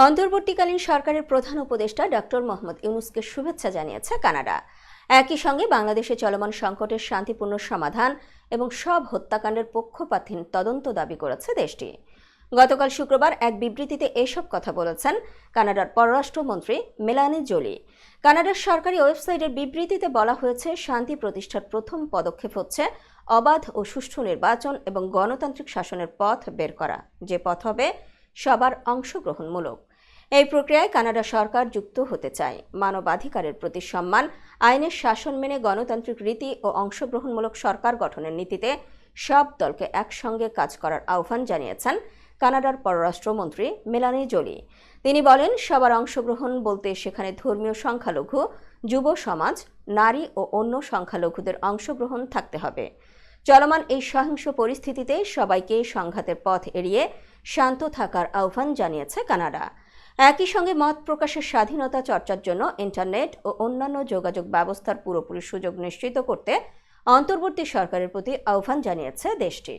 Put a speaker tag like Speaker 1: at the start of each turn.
Speaker 1: অন্তর্বর্তীকালীন সরকারের প্রধান উপদেষ্টা ডক্টর মোহাম্মদ ইউনূসকে শুভেচ্ছা জানিয়েছে কানাডা। একই সঙ্গে বাংলাদেশে চলমান সংকটের শান্তিপূর্ণ সমাধান এবং সব হত্যাকাণ্ডের পক্ষপাতহীন তদন্ত দাবি করেছে দেশটি। গতকাল শুক্রবার এক বিবৃতিতে এসব কথা বলেছেন কানাডার পররাষ্ট্রমন্ত্রী মেলানি জোলি। কানাডার সরকারি ওয়েবসাইটের বিবৃতিতে বলা হয়েছে, শান্তি প্রতিষ্ঠার প্রথম পদক্ষেপ হচ্ছে অবাধ ও সুষ্ঠু নির্বাচন এবং গণতান্ত্রিক শাসনের পথ বের করা, যে পথ হবে সবার অংশগ্রহণমূলক। এই প্রক্রিয়ায় কানাডা সরকার যুক্ত হতে চায়। মানবাধিকারের প্রতি সম্মান, আইনের শাসন মেনে গণতান্ত্রিক রীতি ও অংশগ্রহণমূলক সরকার গঠনের নীতিতে সব দলকে একসঙ্গে কাজ করার আহ্বান জানিয়েছেন কানাডার পররাষ্ট্রমন্ত্রী মেলানি জোলি। তিনি বলেন, সবার অংশগ্রহণ বলতে সেখানে ধর্মীয় সংখ্যালঘু, যুব সমাজ, নারী ও অন্য সংখ্যালঘুদের অংশগ্রহণ থাকতে হবে। চলমান এই সহিংস পরিস্থিতিতে সবাইকে সংঘাতের পথ এড়িয়ে শান্ত থাকার আহ্বান জানিয়েছে কানাডা। একই সঙ্গে মত প্রকাশের স্বাধীনতা চর্চার জন্য ইন্টারনেট ও অন্যান্য যোগাযোগ ব্যবস্থার পুরোপুরি সুযোগ নিশ্চিত করতে অন্তর্বর্তী সরকারের প্রতি আহ্বান জানিয়েছে দেশটি।